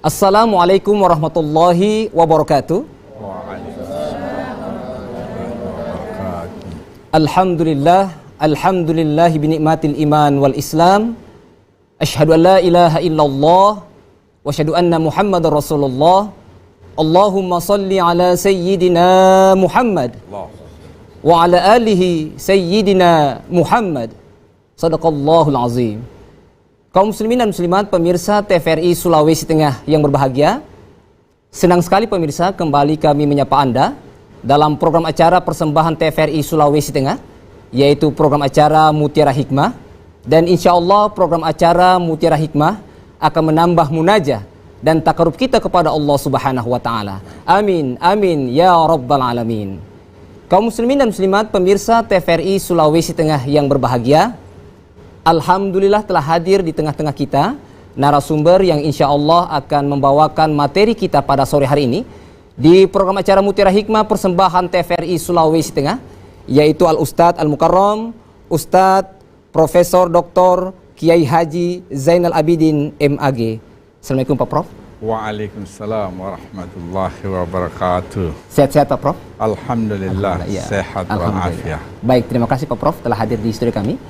Assalamualaikum warahmatullahi wabarakatuh. Alhamdulillah, alhamdulillahi binikmatil iman wal islam. Asyhadu an la ilaha illallah wa asyhadu anna Muhammadar Rasulullah. Allahumma salli ala sayyidina Muhammad wa ala alihi sayyidina Muhammad. Sadaqallahul azim. Kaum muslimin dan muslimat pemirsa TVRI Sulawesi Tengah yang berbahagia, senang sekali pemirsa kembali kami menyapa Anda dalam program acara persembahan TVRI Sulawesi Tengah, yaitu program acara Mutiara Hikmah. Dan insya Allah program acara Mutiara Hikmah akan menambah munajah dan takarub kita kepada Allah Subhanahu wa Ta'ala. Amin, amin ya Rabbal Alamin. Kaum muslimin dan muslimat pemirsa TVRI Sulawesi Tengah yang berbahagia, alhamdulillah telah hadir di tengah-tengah kita narasumber yang insya Allah akan membawakan materi kita pada sore hari ini di program acara Mutiara Hikmah persembahan TVRI Sulawesi Tengah, yaitu Al-Ustadz Al-Mukarram Ustadz Profesor Dr. Kiai Haji Zainal Abidin MAG. Assalamualaikum Pak Prof. Waalaikumsalam warahmatullahi wabarakatuh. Sehat-sehat Pak Prof? Alhamdulillah, ya. Sehat walafiat. Baik, terima kasih Pak Prof telah hadir di studio kami.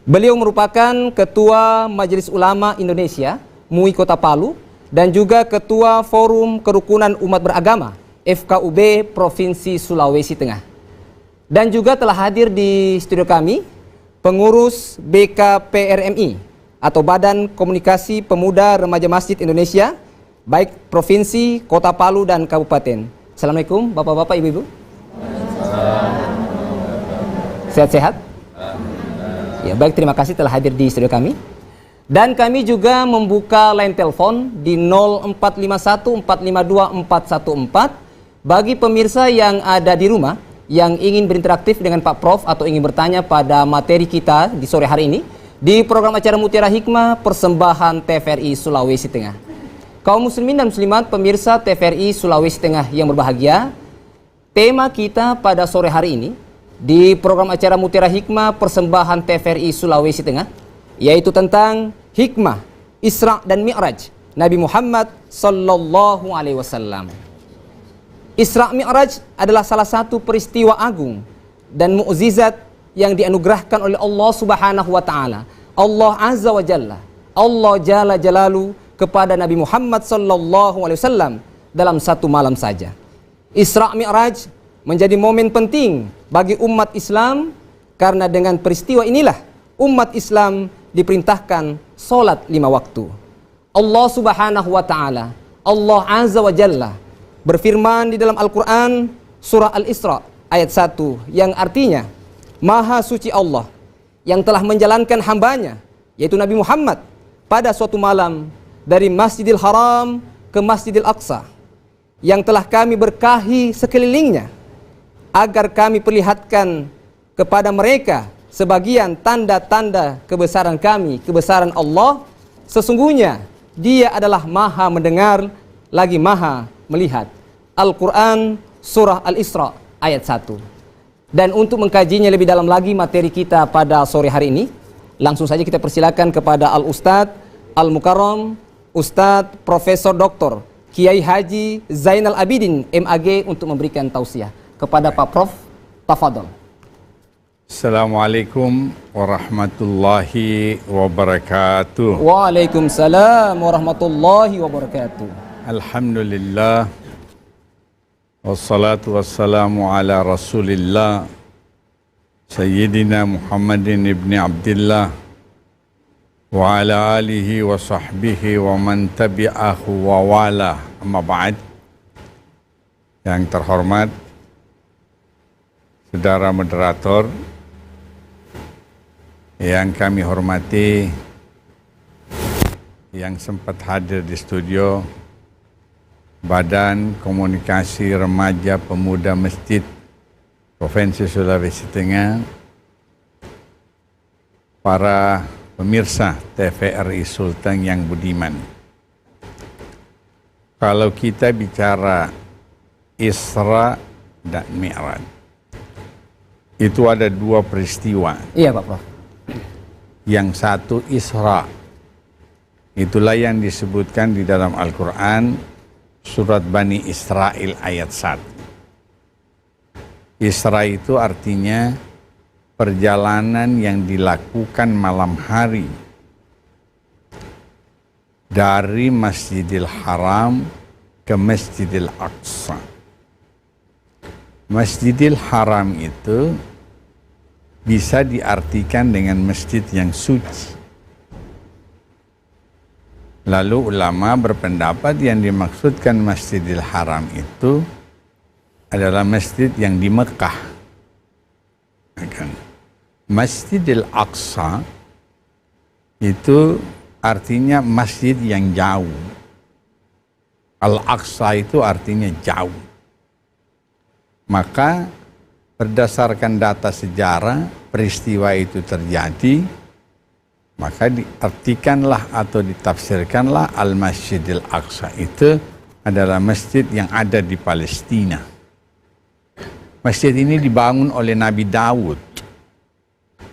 Beliau merupakan Ketua Majelis Ulama Indonesia MUI Kota Palu dan juga Ketua Forum Kerukunan Umat Beragama FKUB Provinsi Sulawesi Tengah. Dan juga telah hadir di studio kami pengurus BKPRMI atau Badan Komunikasi Pemuda Remaja Masjid Indonesia, baik Provinsi, Kota Palu, dan Kabupaten. Assalamualaikum Bapak-Bapak, Ibu-Ibu. Sehat-sehat? Ya, baik, terima kasih telah hadir di studio kami. Dan kami juga membuka line telepon di 0451452414 bagi pemirsa yang ada di rumah yang ingin berinteraktif dengan Pak Prof atau ingin bertanya pada materi kita di sore hari ini di program acara Mutiara Hikmah persembahan TVRI Sulawesi Tengah. Kaum muslimin dan muslimat pemirsa TVRI Sulawesi Tengah yang berbahagia, tema kita pada sore hari ini di program acara Mutiara Hikmah persembahan TVRI Sulawesi Tengah yaitu tentang hikmah Isra dan Mi'raj Nabi Muhammad sallallahu alaihi wasallam. Isra Mi'raj adalah salah satu peristiwa agung dan mukjizat yang dianugerahkan oleh Allah Subhanahu wa Ta'ala, Allah Azza wa Jalla, Allah Jalla Jalalu kepada Nabi Muhammad sallallahu alaihi wasallam dalam satu malam saja. Isra Mi'raj menjadi momen penting bagi umat Islam karena dengan peristiwa inilah umat Islam diperintahkan salat 5 waktu. Allah Subhanahu wa Ta'ala, Allah Azza wa Jalla berfirman di dalam Al-Quran surah Al-Isra ayat 1 yang artinya Maha suci Allah yang telah menjalankan hambanya yaitu Nabi Muhammad pada suatu malam dari Masjidil Haram ke Masjidil Aqsa yang telah kami berkahi sekelilingnya agar kami perlihatkan kepada mereka sebagian tanda-tanda kebesaran kami, kebesaran Allah. Sesungguhnya Dia adalah Maha mendengar lagi Maha melihat. Al-Quran surah Al-Isra ayat 1. Dan untuk mengkajinya lebih dalam lagi materi kita pada sore hari ini, langsung saja kita persilakan kepada Al-Ustadz Al-Mukarram Ustadz Profesor Dr. Kiai Haji Zainal Abidin MAG untuk memberikan tausiah. Kepada Pak Prof, tafadhol. Assalamualaikum warahmatullahi wabarakatuh. Waalaikumsalam warahmatullahi wabarakatuh. Alhamdulillah, wassalatu wassalamu ala rasulillah Sayyidina Muhammadin ibni Abdillah wa ala alihi wa sahbihi wa man tabi'ahu wa wala, amma ba'd. Yang terhormat saudara moderator yang kami hormati, yang sempat hadir di studio Badan Komunikasi Remaja Pemuda Masjid Provinsi Sulawesi Tengah, para pemirsa TVRI Sultan yang budiman. Kalau kita bicara Isra dan Mi'raj, itu ada 2 peristiwa. Iya Pak Prof. Yang satu Isra, Itulah yang disebutkan di dalam Al-Quran surat Bani Israel ayat 1. Isra itu artinya perjalanan yang dilakukan malam hari dari Masjidil Haram ke Masjidil Aqsa. Masjidil Haram itu bisa diartikan dengan masjid yang suci. Lalu ulama berpendapat yang dimaksudkan Masjidil Haram itu adalah masjid yang di Mekah. Masjidil Aqsa itu artinya masjid yang jauh. Al-Aqsa itu artinya jauh. Maka berdasarkan data sejarah peristiwa itu terjadi, maka diartikanlah atau ditafsirkanlah Al-Masjidil Aqsa itu adalah masjid yang ada di Palestina. Masjid ini dibangun oleh Nabi Daud,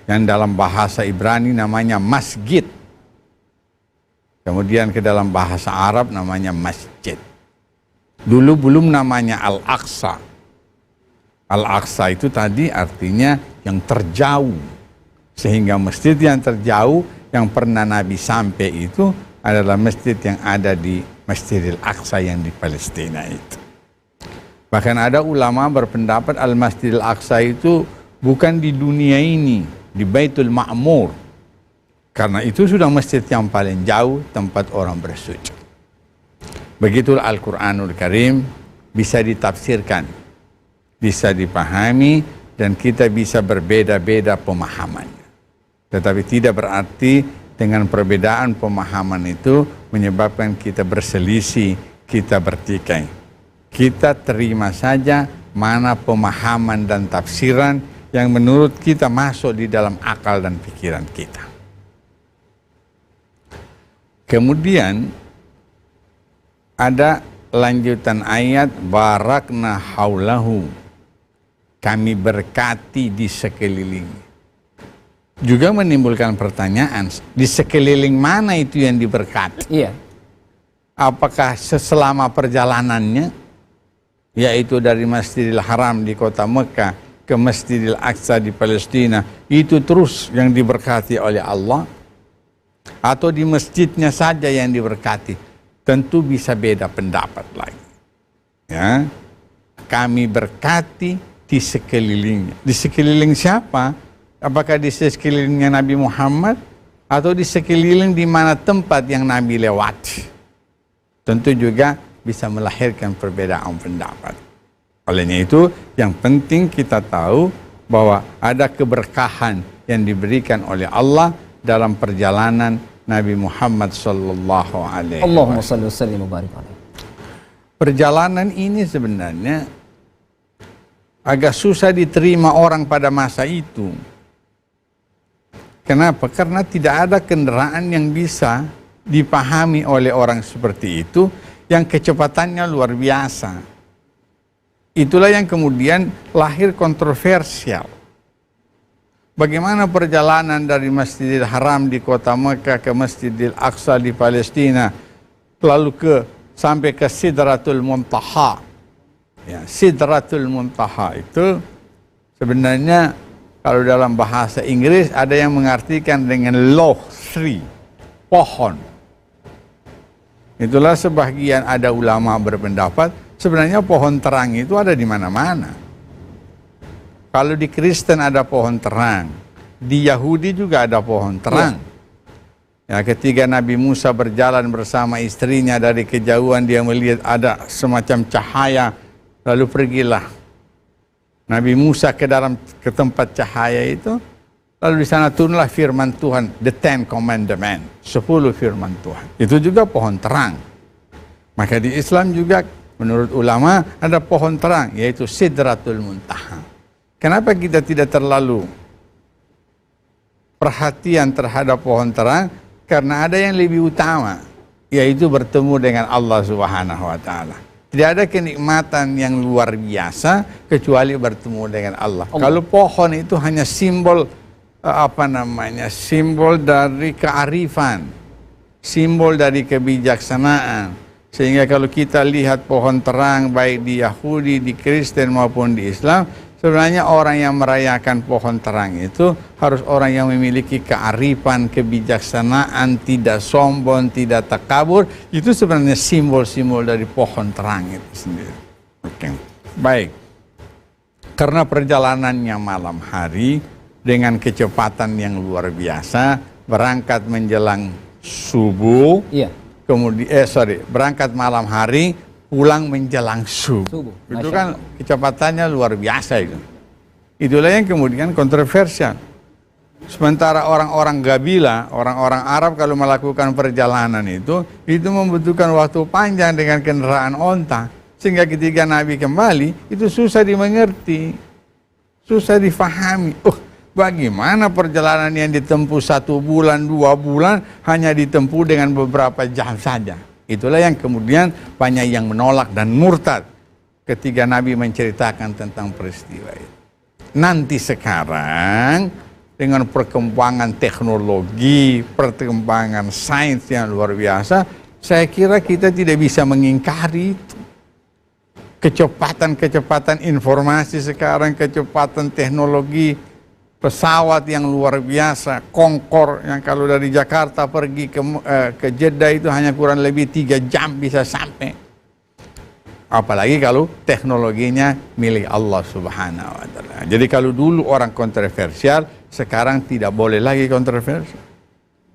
yang dalam bahasa Ibrani namanya masjid. Kemudian ke dalam bahasa Arab namanya masjid. Dulu belum namanya Al-Aqsa. Al-Aqsa itu tadi artinya yang terjauh. Sehingga masjid yang terjauh yang pernah Nabi sampai itu adalah masjid yang ada di Masjidil Aqsa yang di Palestina itu. Bahkan ada ulama berpendapat Al-Masjidil Aqsa itu bukan di dunia ini, di Baitul Ma'mur. Karena itu sudah masjid yang paling jauh tempat orang bersujud. Begitulah Al-Quranul Karim bisa ditafsirkan, bisa dipahami, dan kita bisa berbeda-beda pemahamannya. Tetapi tidak berarti dengan perbedaan pemahaman itu menyebabkan kita berselisih, kita bertikai. Kita terima saja mana pemahaman dan tafsiran yang menurut kita masuk di dalam akal dan pikiran kita. Kemudian ada lanjutan ayat barakna haulahu, kami berkati di sekelilingnya. Juga menimbulkan pertanyaan, di sekeliling mana itu yang diberkati? Iya. Apakah selama perjalanannya, yaitu dari Masjidil Haram di kota Mekah ke Masjidil Aqsa di Palestina, itu terus yang diberkati oleh Allah? Atau di masjidnya saja yang diberkati? Tentu bisa beda pendapat lagi. Ya, kami berkati di sekelilingnya. Di sekeliling siapa? Apakah di sekelilingnya Nabi Muhammad atau di sekeliling di mana tempat yang Nabi lewati? Tentu juga bisa melahirkan perbedaan pendapat. Olehnya itu yang penting kita tahu bahwa ada keberkahan yang diberikan oleh Allah dalam perjalanan Nabi Muhammad sallallahu alaihi wasallam. Allahumma shalli wa sallim wa barik alaihi. Perjalanan ini sebenarnya agak susah diterima orang pada masa itu. Kenapa? Karena tidak ada kendaraan yang bisa dipahami oleh orang seperti itu yang kecepatannya luar biasa. Itulah yang kemudian lahir kontroversial. Bagaimana perjalanan dari Masjidil Haram di kota Mekah ke Masjidil Aqsa di Palestina, lalu sampai ke Sidratul Muntaha. Ya, Sidratul Muntaha itu sebenarnya kalau dalam bahasa Inggris ada yang mengartikan dengan loh tree, pohon. Itulah sebagian ada ulama berpendapat sebenarnya pohon terang itu ada di mana-mana. Kalau di Kristen ada pohon terang, di Yahudi juga ada pohon terang. Ya, ketika Nabi Musa berjalan bersama istrinya dari kejauhan, dia melihat ada semacam cahaya, lalu pergilah Nabi Musa ke tempat cahaya itu, lalu di sana turunlah firman Tuhan, the 10 commandment, 10 firman Tuhan. Itu juga pohon terang. Maka di Islam juga menurut ulama ada pohon terang, yaitu Sidratul Muntaha. Kenapa kita tidak terlalu perhatian terhadap pohon terang? Karena ada yang lebih utama, yaitu bertemu dengan Allah Subhanahu wa Ta'ala. Tidak ada kenikmatan yang luar biasa kecuali bertemu dengan Allah. Kalau pohon itu hanya simbol simbol dari kearifan, simbol dari kebijaksanaan. Sehingga kalau kita lihat pohon terang baik di Yahudi, di Kristen maupun di Islam, sebenarnya orang yang merayakan pohon terang itu harus orang yang memiliki kearifan, kebijaksanaan, tidak sombong, tidak takabur. Itu sebenarnya simbol-simbol dari pohon terang itu sendiri. Oke. Baik. Karena perjalanannya malam hari dengan kecepatan yang luar biasa, berangkat menjelang subuh, Iya. kemudian berangkat malam hari, pulang menjelang subuh. Itu kan kecepatannya luar biasa itu. Itulah yang kemudian kontroversial. Sementara orang-orang Gabila, orang-orang Arab kalau melakukan perjalanan itu membutuhkan waktu panjang dengan kendaraan onta. Sehingga ketika Nabi kembali, itu susah dimengerti, susah difahami. Bagaimana perjalanan yang ditempuh 1 bulan, 2 bulan, hanya ditempuh dengan beberapa jam saja. Itulah yang kemudian banyak yang menolak dan murtad ketika Nabi menceritakan tentang peristiwa itu. Nanti sekarang dengan perkembangan teknologi, perkembangan sains yang luar biasa, saya kira kita tidak bisa mengingkari itu. Kecepatan informasi sekarang, kecepatan teknologi, pesawat yang luar biasa, Concorde yang kalau dari Jakarta pergi ke Jeddah itu hanya kurang lebih 3 jam bisa sampai. Apalagi kalau teknologinya milik Allah Subhanahu wa Ta'ala. Jadi kalau dulu orang kontroversial, sekarang tidak boleh lagi kontroversial.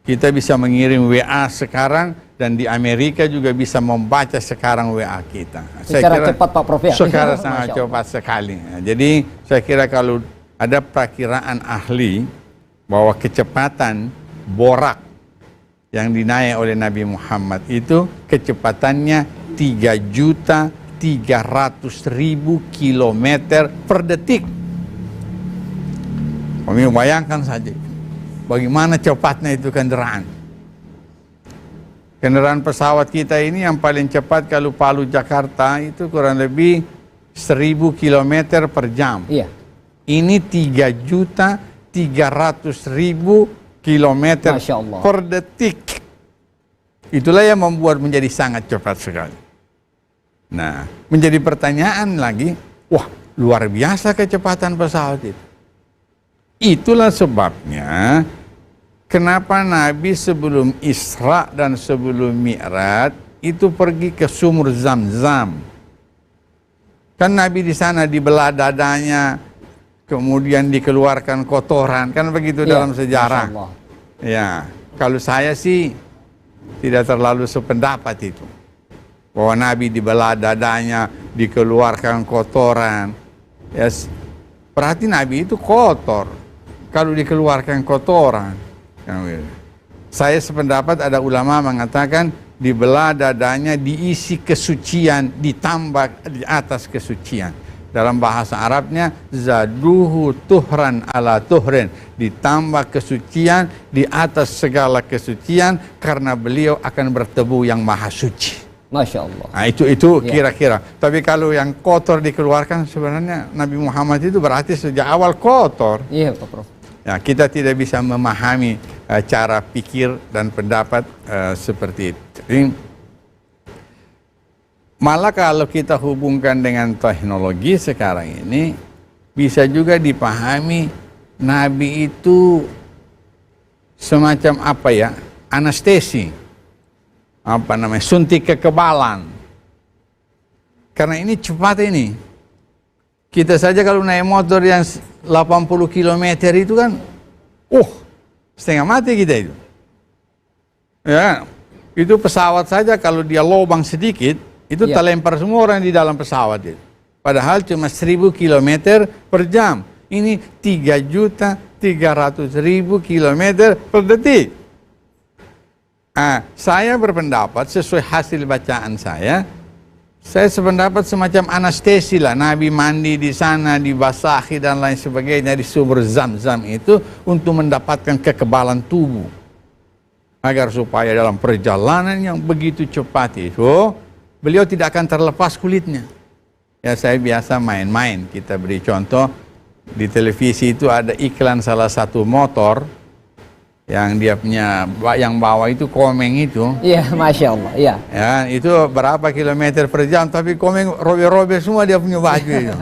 Kita bisa mengirim WA sekarang, dan di Amerika juga bisa membaca sekarang WA kita. Secara cepat Pak Prof ya? Secara sangat cepat sekali. Jadi saya kira kalau ada perakiraan ahli bahwa kecepatan borak yang dinaik oleh Nabi Muhammad itu kecepatannya 3.300.000 kilometer per detik. Kami bayangkan saja bagaimana cepatnya itu kendaraan. Kendaraan pesawat kita ini yang paling cepat kalau Palu Jakarta itu kurang lebih 1.000 kilometer per jam. Iya. Ini 3.300.000 kilometer per detik. Itulah yang membuat menjadi sangat cepat sekali. Nah, menjadi pertanyaan lagi, wah luar biasa kecepatan pesawat itu. Itulah sebabnya kenapa Nabi sebelum Isra dan sebelum Mi'raj itu pergi ke sumur Zam-Zam. Kan Nabi di sana dibelah dadanya, kemudian dikeluarkan kotoran, kan begitu ya, dalam sejarah. Ya, kalau saya sih tidak terlalu sependapat itu, bahwa Nabi dibelah dadanya, dikeluarkan kotoran. Ya, berarti Nabi itu kotor kalau dikeluarkan kotoran. Saya sependapat, ada ulama mengatakan dibelah dadanya diisi kesucian, ditambah di atas kesucian. Dalam bahasa Arabnya zaduhu tuhran ala tuhrin, ditambah kesucian di atas segala kesucian karena beliau akan bertemu yang maha suci. Masya Allah. Nah, itu kira-kira. Tapi kalau yang kotor dikeluarkan, sebenarnya Nabi Muhammad itu berarti sejak awal kotor. Iya Pak Prof. Ya, kita tidak bisa memahami cara pikir dan pendapat seperti itu. Jadi, malah kalau kita hubungkan dengan teknologi sekarang ini, bisa juga dipahami Nabi itu semacam apa ya, anestesi, apa namanya, suntik kekebalan. Karena ini cepat ini. Kita saja kalau naik motor yang 80 km itu kan, setengah mati kita itu. Ya, itu pesawat saja kalau dia lubang sedikit, itu terlempar semua orang di dalam pesawat itu. Padahal cuma 1.000 km per jam. Ini 3.300.000 km per detik. Saya berpendapat sesuai hasil bacaan saya sependapat semacam anestesi lah. Nabi mandi di sana, dibasahi dan lain sebagainya di sumur Zam-Zam itu untuk mendapatkan kekebalan tubuh. Agar supaya dalam perjalanan yang begitu cepat itu, beliau tidak akan terlepas kulitnya. Ya, saya biasa main-main. Kita beri contoh, di televisi itu ada iklan salah satu motor, yang dia punya, yang bawah itu Komeng itu. Iya, Masya Allah. Iya. Ya, itu berapa kilometer per jam, tapi Komeng robek-robek semua dia punya baju itu.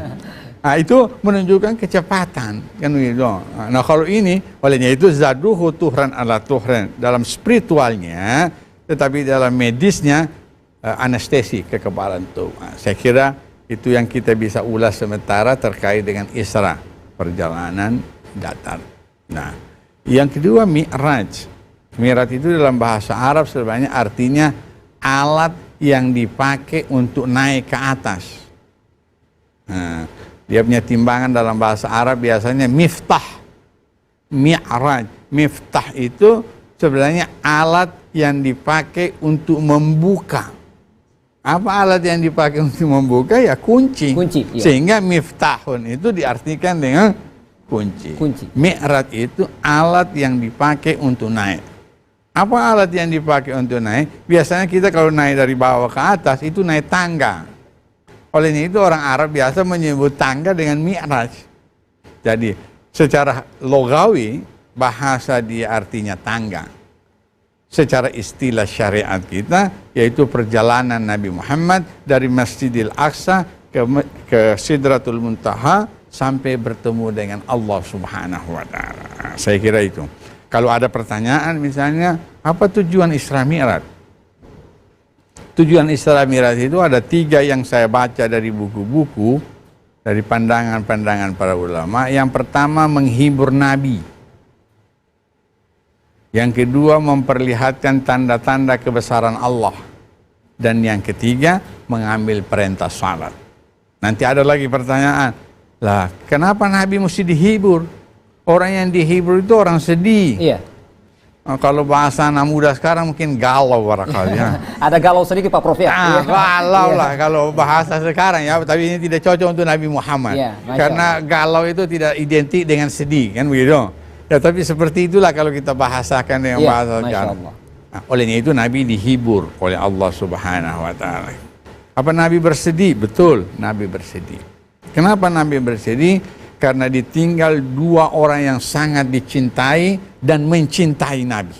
Nah, itu menunjukkan kecepatan, kan begitu. Nah, kalau ini, olehnya itu zaduhu tuhran ala tuhran dalam spiritualnya, tetapi dalam medisnya anestesi kekebalan tubuh. Nah, saya kira itu yang kita bisa ulas sementara terkait dengan Isra, perjalanan datar. Nah, yang kedua Mi'raj. Mi'raj itu dalam bahasa Arab sebenarnya artinya alat yang dipakai untuk naik ke atas. Nah, dia punya timbangan dalam bahasa Arab biasanya miftah. Mi'raj. Miftah itu sebenarnya alat yang dipakai untuk membuka. Apa alat yang dipakai untuk membuka? Ya kunci. Kunci, iya. Sehingga miftahun itu diartikan dengan kunci. Mi'raj itu alat yang dipakai untuk naik. Apa alat yang dipakai untuk naik? Biasanya kita kalau naik dari bawah ke atas itu naik tangga. Olehnya itu orang Arab biasa menyebut tangga dengan mi'raj. Jadi secara logawi bahasa dia artinya tangga. Secara istilah syariat kita yaitu perjalanan Nabi Muhammad dari Masjidil Aqsa ke Sidratul Muntaha sampai bertemu dengan Allah Subhanahu wa taala. Saya kira itu. Kalau ada pertanyaan misalnya, apa tujuan Isra Mi'raj? Tujuan Isra Mi'raj itu ada 3 yang saya baca dari buku-buku, dari pandangan-pandangan para ulama. Yang pertama menghibur Nabi. Yang kedua memperlihatkan tanda-tanda kebesaran Allah. Dan yang ketiga mengambil perintah salat. Nanti ada lagi pertanyaan, lah kenapa Nabi mesti dihibur? Orang yang dihibur itu orang sedih. Iya. Nah, kalau bahasa anak muda sekarang mungkin galau barangkali. Ya. Ada galau sedikit Pak Prof ya? Nah, galau lah kalau bahasa sekarang ya, tapi ini tidak cocok untuk Nabi Muhammad. Iya, karena galau itu tidak identik dengan sedih, kan begitu? Ya, tapi seperti itulah kalau kita bahasakan dengan bahasa sekarang. Nah, olehnya itu Nabi dihibur oleh Allah Subhanahu wa taala. Apa Nabi bersedih? Betul, Nabi bersedih. Kenapa Nabi bersedih? Karena ditinggal 2 orang yang sangat dicintai dan mencintai Nabi.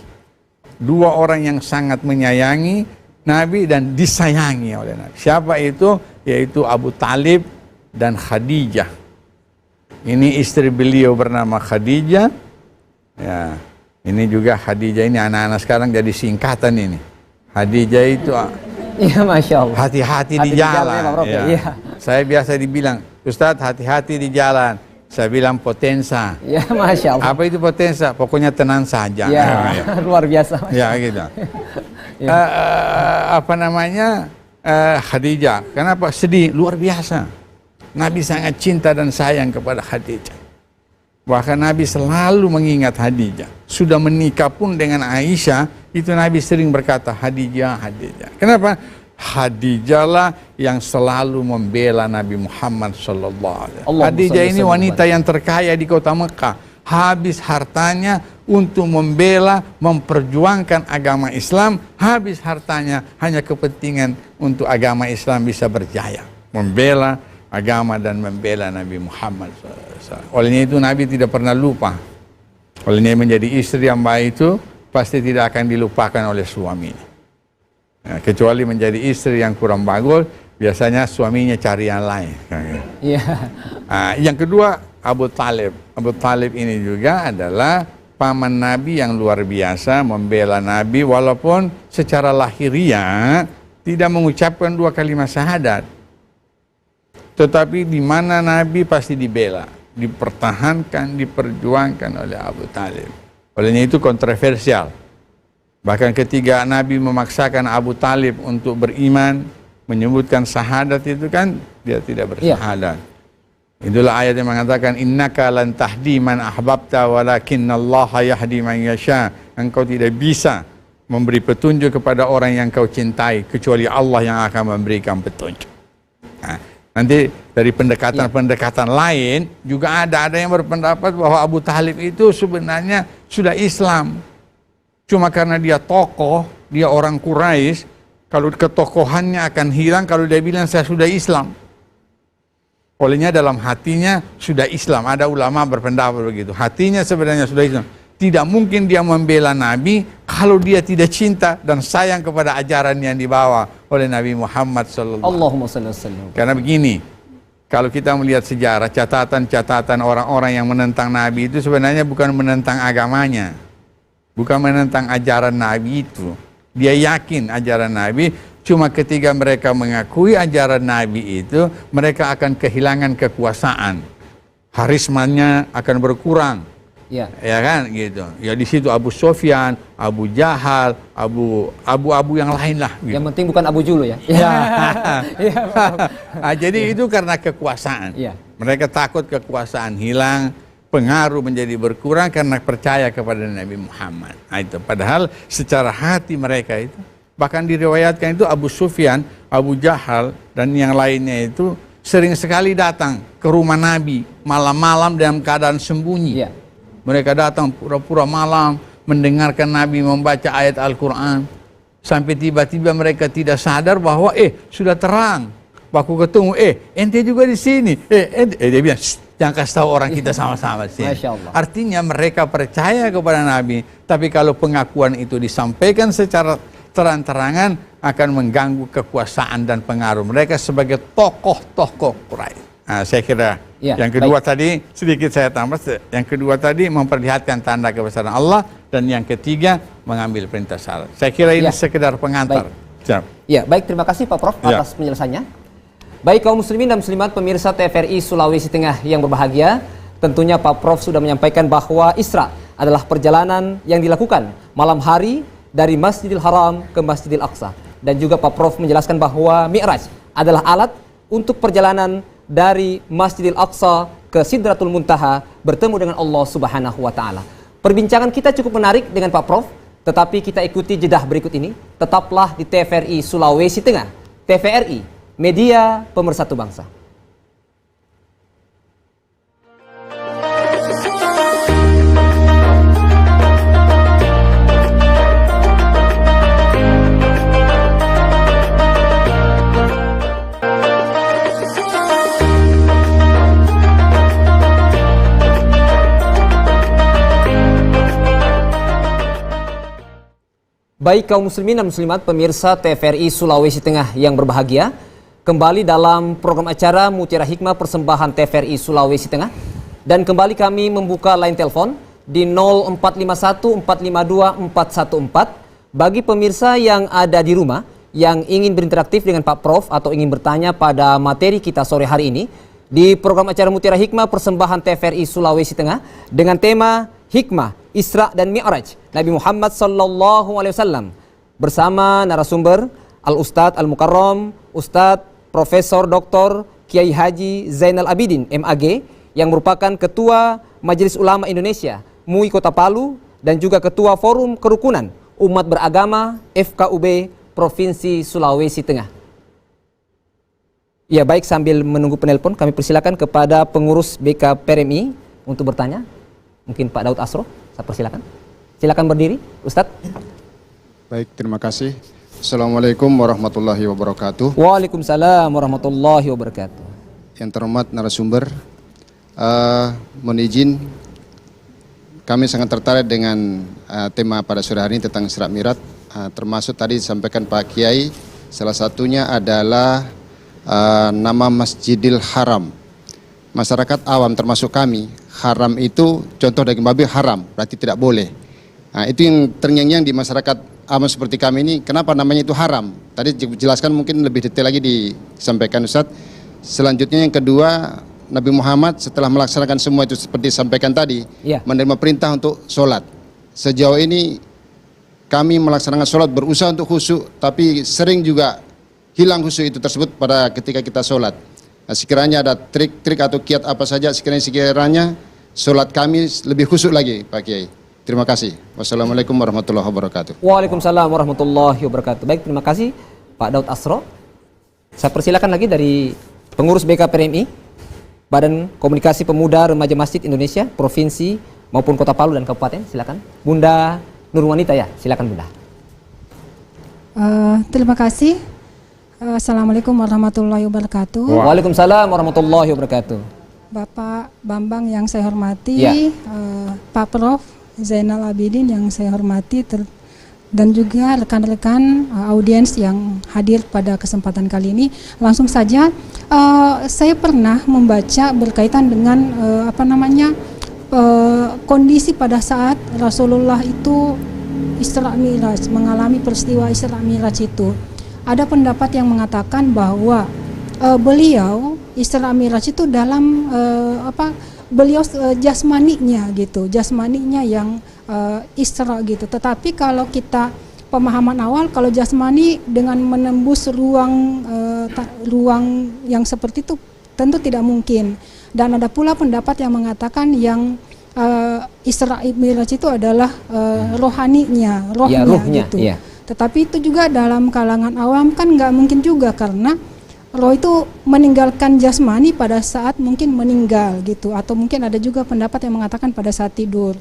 2 orang yang sangat menyayangi Nabi dan disayangi oleh Nabi. Siapa itu? Yaitu Abu Talib dan Khadijah. Ini istri beliau bernama Khadijah. Ya, ini juga Khadijah ini anak-anak sekarang jadi singkatan ini. Khadijah itu iya, Masya Allah. hati-hati di jalan. Ya, Ya. Saya biasa dibilang, Ustadz hati-hati di jalan. Saya bilang potensa. Ya, Masya Allah. Apa itu potensa? Pokoknya tenang saja. Ya, luar biasa. Ya gitu. Apa namanya? Khadijah. Kenapa sedih? Luar biasa. Nabi sangat cinta dan sayang kepada Khadijah. Bahkan Nabi selalu mengingat Khadijah. Sudah menikah pun dengan Aisyah, itu Nabi sering berkata Khadijah, Khadijah. Kenapa? Khadijah lah yang selalu membela Nabi Muhammad sallallahu alaihi wasallam. Khadijah ini wanita yang terkaya di kota Mekah. Habis hartanya untuk membela, memperjuangkan agama Islam. Habis hartanya hanya kepentingan untuk agama Islam bisa berjaya. Membela agama dan membela Nabi Muhammad SAW. Olehnya itu Nabi tidak pernah lupa. Olehnya menjadi istri yang baik itu pasti tidak akan dilupakan oleh suaminya. Nah, kecuali menjadi istri yang kurang bagus, biasanya suaminya cari yang lain. Iya. Nah, yang kedua Abu Talib. Abu Talib ini juga adalah paman Nabi yang luar biasa, membela Nabi walaupun secara lahiriah tidak mengucapkan 2 kalimat syahadat. Tetapi di mana Nabi pasti dibela, dipertahankan, diperjuangkan oleh Abu Talib. Olehnya itu kontroversial. Bahkan ketika Nabi memaksakan Abu Talib untuk beriman, menyebutkan syahadat itu kan dia tidak bersyahadat. Itulah ayat yang mengatakan innaka lan tahdi man ahbabta walakinallaha yahdi man yasha. Engkau tidak bisa memberi petunjuk kepada orang yang kau cintai kecuali Allah yang akan memberikan petunjuk. Nah, nanti dari pendekatan-pendekatan lain juga ada yang berpendapat bahwa Abu Talib itu sebenarnya sudah Islam. Cuma karena dia tokoh, dia orang Quraisy, kalau ketokohannya akan hilang kalau dia bilang saya sudah Islam. Olehnya dalam hatinya sudah Islam. Ada ulama berpendapat begitu. Hatinya sebenarnya sudah Islam. Tidak mungkin dia membela Nabi kalau dia tidak cinta dan sayang kepada ajaran yang dibawa oleh Nabi Muhammad sallallahu alaihi wasallam. Allahumma salli wa sallim. Karena begini, kalau kita melihat sejarah, catatan-catatan orang-orang yang menentang Nabi itu sebenarnya bukan menentang agamanya, bukan menentang ajaran Nabi itu. Dia yakin ajaran Nabi, cuma ketika mereka mengakui ajaran Nabi itu, mereka akan kehilangan kekuasaan, harismanya akan berkurang. Ya. Ya kan gitu. Ya di situ Abu Sufyan, Abu Jahal, Abu yang lain lah. Gitu. Yang penting bukan Abu Julu ya. Ya. Iya. Jadi itu karena kekuasaan. Ya. Mereka takut kekuasaan hilang, pengaruh menjadi berkurang karena percaya kepada Nabi Muhammad. Nah, itu padahal secara hati mereka itu, bahkan diriwayatkan itu Abu Sufyan, Abu Jahal dan yang lainnya itu sering sekali datang ke rumah Nabi malam-malam dalam keadaan sembunyi. Ya. Mereka datang pura-pura malam mendengarkan Nabi membaca ayat Al-Quran. Sampai tiba-tiba mereka tidak sadar bahwa sudah terang. Waktu ketemu, ente juga di sini. Dia bilang, jangan kasih tahu orang kita sama-sama di sini. Masya Allah. Artinya mereka percaya kepada Nabi. Tapi kalau pengakuan itu disampaikan secara terang-terangan akan mengganggu kekuasaan dan pengaruh mereka sebagai tokoh-tokoh Quraisy. Nah, saya kira ya, yang kedua tadi sedikit saya tambah. Yang kedua tadi memperlihatkan tanda kebesaran Allah dan yang ketiga mengambil perintah syarat. Saya kira ini sekedar pengantar. Ya, baik, terima kasih Pak Prof atas penjelasannya. Baik kaum muslimin dan muslimat pemirsa TVRI Sulawesi Tengah yang berbahagia, tentunya Pak Prof sudah menyampaikan bahwa Isra adalah perjalanan yang dilakukan malam hari dari Masjidil Haram ke Masjidil Aqsa, dan juga Pak Prof menjelaskan bahwa Mi'raj adalah alat untuk perjalanan dari Masjidil Aqsa ke Sidratul Muntaha bertemu dengan Allah Subhanahu wa taala. Perbincangan kita cukup menarik dengan Pak Prof, tetapi kita ikuti jedah berikut ini. Tetaplah di TVRI Sulawesi Tengah. TVRI, media pemersatu bangsa. Baik kaum muslimin dan muslimat pemirsa TVRI Sulawesi Tengah yang berbahagia, kembali dalam program acara Mutiara Hikmah persembahan TVRI Sulawesi Tengah, dan kembali kami membuka line telepon di 0451 452 414 bagi pemirsa yang ada di rumah yang ingin berinteraktif dengan Pak Prof atau ingin bertanya pada materi kita sore hari ini di program acara Mutiara Hikmah persembahan TVRI Sulawesi Tengah dengan tema Hikmah Isra dan Mi'raj Nabi Muhammad sallallahu alaihi wasallam bersama narasumber Al-Ustadz Al-Mukarram Ustadz Profesor Dr. Kiai Haji Zainal Abidin MAG yang merupakan Ketua Majelis Ulama Indonesia MUI Kota Palu dan juga Ketua Forum Kerukunan Umat Beragama FKUB Provinsi Sulawesi Tengah. Ya, baik, sambil menunggu penelpon kami persilakan kepada pengurus BK PRMI untuk bertanya. Mungkin Pak Daud Asro, saya persilakan. Silakan berdiri, Ustadz. Baik, terima kasih. Assalamualaikum warahmatullahi wabarakatuh. Waalaikumsalam warahmatullahi wabarakatuh. Yang terhormat narasumber, mohon izin, kami sangat tertarik dengan tema pada sore hari ini tentang Isra Mi'raj. Termasuk tadi disampaikan Pak Kiai, salah satunya adalah nama Masjidil Haram. Masyarakat awam termasuk kami, haram itu contoh daging babi haram, berarti tidak boleh. Nah, itu yang terngiang-ngiang di masyarakat awam seperti kami ini, kenapa namanya itu haram? Tadi dijelaskan mungkin lebih detail lagi disampaikan Ustadz. Selanjutnya yang kedua, Nabi Muhammad setelah melaksanakan semua itu seperti disampaikan tadi, menerima perintah untuk sholat. Sejauh ini kami melaksanakan sholat berusaha untuk khusyuk, tapi sering juga hilang khusyuk itu tersebut pada ketika kita sholat. Nah, sekiranya ada trik-trik atau kiat apa saja sekiranya sholat kami lebih khusyuk lagi Pak Kiai. Terima kasih. Wassalamualaikum warahmatullahi wabarakatuh. Waalaikumsalam warahmatullahi wabarakatuh. Baik, terima kasih Pak Daud Asro. Saya persilakan lagi dari pengurus BK PRMI, Badan Komunikasi Pemuda Remaja Masjid Indonesia, Provinsi maupun Kota Palu dan Kabupaten. Silakan Bunda Nurwanita, ya, silakan Bunda. Terima kasih. Assalamualaikum warahmatullahi wabarakatuh. Waalaikumsalam warahmatullahi wabarakatuh. Bapak Bambang yang saya hormati, Ya. Pak Prof Zainal Abidin yang saya hormati dan juga rekan-rekan audiens yang hadir pada kesempatan kali ini. Langsung saja, saya pernah membaca berkaitan dengan kondisi pada saat Rasulullah itu Isra Mi'raj, mengalami peristiwa Isra Mi'raj itu. Ada pendapat yang mengatakan bahwa beliau Isra Mi'raj itu dalam beliau jasmaninya gitu, jasmaninya yang Isra gitu. Tetapi kalau kita pemahaman awal, kalau jasmani dengan menembus ruang yang seperti itu tentu tidak mungkin. Dan ada pula pendapat yang mengatakan yang Isra Mi'raj itu adalah rohaninya, rohnya gitu. Ya. Tetapi itu juga dalam kalangan awam kan nggak mungkin juga, karena roh itu meninggalkan jasmani pada saat mungkin meninggal gitu, atau mungkin ada juga pendapat yang mengatakan pada saat tidur.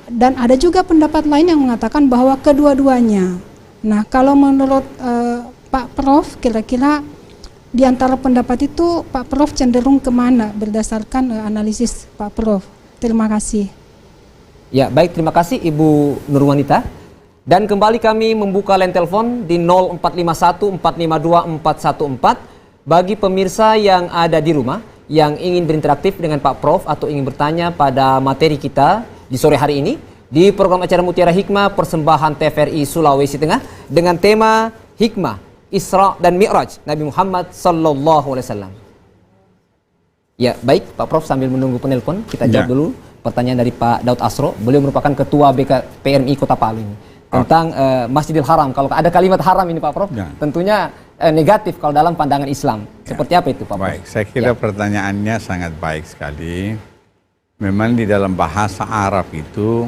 Dan ada juga pendapat lain yang mengatakan bahwa kedua-duanya. Nah, kalau menurut Pak Prof, kira-kira di antara pendapat itu Pak Prof cenderung kemana berdasarkan analisis Pak Prof? Terima kasih. Ya, baik, terima kasih Ibu Nurwanita. Dan kembali kami membuka line telepon di 0451 452 414 bagi pemirsa yang ada di rumah yang ingin berinteraktif dengan Pak Prof atau ingin bertanya pada materi kita di sore hari ini di program acara Mutiara Hikmah persembahan TVRI Sulawesi Tengah dengan tema Hikmah Isra dan Mi'raj Nabi Muhammad sallallahu alaihi wasallam. Ya, baik Pak Prof, sambil menunggu penelpon kita jawab dulu pertanyaan dari Pak Daud Asro. Beliau merupakan Ketua PMI Kota Palu ini tentang Masjidil Haram. Kalau ada kalimat haram ini Pak Prof, tentunya negatif kalau dalam pandangan Islam. Seperti apa itu Pak Prof? Baik, saya kira pertanyaannya sangat baik sekali. Memang di dalam bahasa Arab itu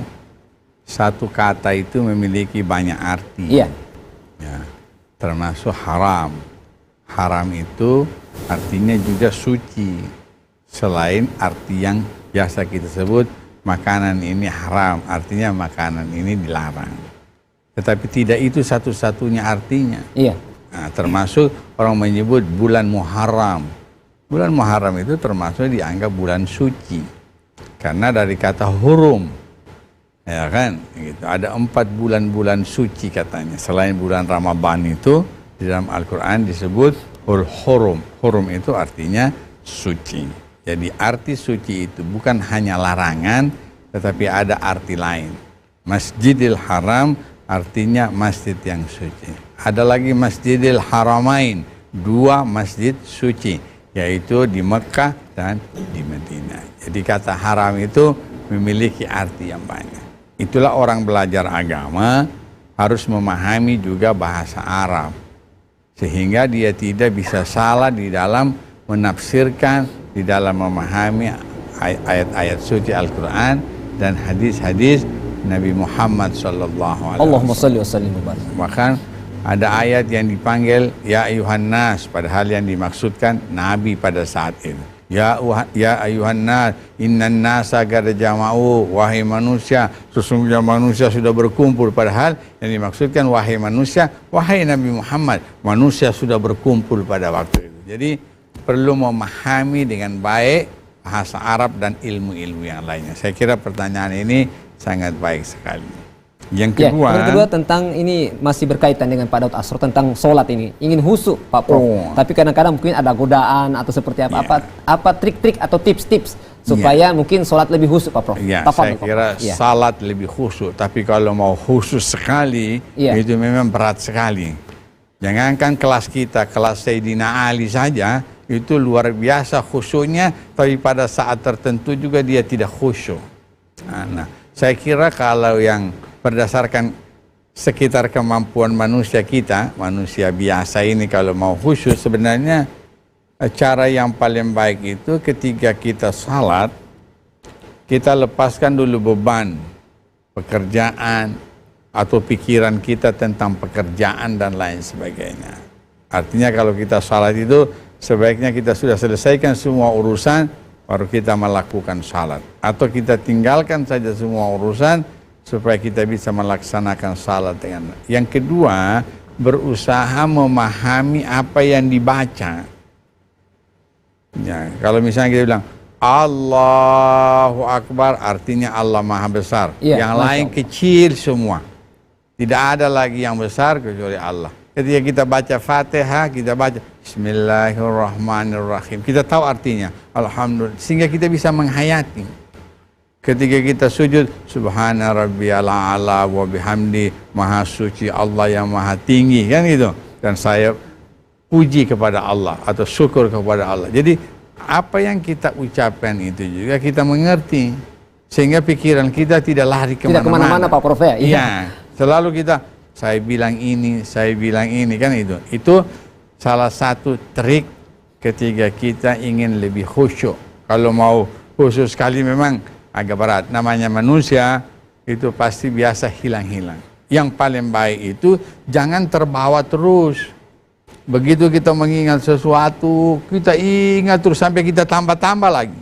satu kata itu memiliki banyak arti. Iya. Ya, termasuk haram. Haram itu artinya juga suci. Selain arti yang biasa kita sebut makanan ini haram, artinya makanan ini dilarang. Tetapi tidak itu satu-satunya artinya. Iya. Nah, termasuk orang menyebut bulan Muharram. Bulan Muharram itu termasuk dianggap bulan suci. Karena dari kata hurum, ya kan, gitu. Ada 4 bulan-bulan suci katanya. Selain bulan Ramadan itu di dalam Al-Quran disebut hurum. Hurum itu artinya suci. Jadi arti suci itu bukan hanya larangan, tetapi ada arti lain. Masjidil Haram artinya masjid yang suci. Ada lagi Masjidil Haramain, 2 masjid suci, yaitu di Mekah dan di Madinah. Jadi kata haram itu memiliki arti yang banyak. Itulah orang belajar agama harus memahami juga bahasa Arab, sehingga dia tidak bisa salah di dalam menafsirkan, di dalam memahami ayat-ayat suci Al-Quran dan hadis-hadis Nabi Muhammad sallallahu alaihi wasallam. Allahumma shalli wa sallim wa barik. Bahkan ada ayat yang dipanggil ya ayuhan nas, padahal yang dimaksudkan Nabi pada saat itu. Ya ayuhan nas, innan nasa qad jama'u, wahai manusia, sesungguhnya manusia sudah berkumpul, padahal yang dimaksudkan wahai manusia, wahai Nabi Muhammad, manusia sudah berkumpul pada waktu itu. Jadi perlu memahami dengan baik bahasa Arab dan ilmu-ilmu yang lainnya. Saya kira pertanyaan ini sangat baik sekali. Yang kedua, tentang ini masih berkaitan dengan Pak Daud Asro tentang sholat ini. Ingin khusyuk Pak Prof. Tapi kadang-kadang mungkin ada godaan atau seperti apa. Apa trik-trik atau tips-tips supaya mungkin sholat lebih khusyuk Pak Prof? Ya, saya kira sholat lebih khusyuk. Tapi kalau mau khusyuk sekali, itu memang berat sekali. Jangankan kelas kita, kelas Sayyidina Ali saja, itu luar biasa khusyuknya, tapi pada saat tertentu juga dia tidak khusyuk. Nah, saya kira kalau yang berdasarkan sekitar kemampuan manusia kita, manusia biasa ini kalau mau khusyuk, sebenarnya cara yang paling baik itu ketika kita salat, kita lepaskan dulu beban pekerjaan atau pikiran kita tentang pekerjaan dan lain sebagainya. Artinya kalau kita salat itu sebaiknya kita sudah selesaikan semua urusan, baru kita melakukan salat. Atau kita tinggalkan saja semua urusan, supaya kita bisa melaksanakan salat dengan. Yang kedua, berusaha memahami apa yang dibaca. Ya, kalau misalnya kita bilang Allahu Akbar artinya Allah Maha Besar. Iya, Yang Masya lain Allah. kecil semua. Tidak ada lagi yang besar kecuali Allah. Ketika kita baca Fatihah, kita baca Bismillahirrahmanirrahim. Kita tahu artinya. Alhamdulillah. Sehingga kita bisa menghayati. Ketika kita sujud, Subhana rabbiyal a'la wa bihamdi, Maha suci Allah yang maha tinggi, kan gitu. Dan saya puji kepada Allah atau syukur kepada Allah. Jadi apa yang kita ucapkan itu juga kita mengerti. Sehingga pikiran kita tidak lari Tidak kemana-mana Pak Prof ya? Iya. Selalu kita, saya bilang ini, kan itu. Itu salah satu trik ketika kita ingin lebih khusyuk. Kalau mau khusyuk sekali memang agak berat. Namanya manusia itu pasti biasa hilang-hilang. Yang paling baik itu jangan terbawa terus. Begitu kita mengingat sesuatu, kita ingat terus sampai kita tambah-tambah lagi.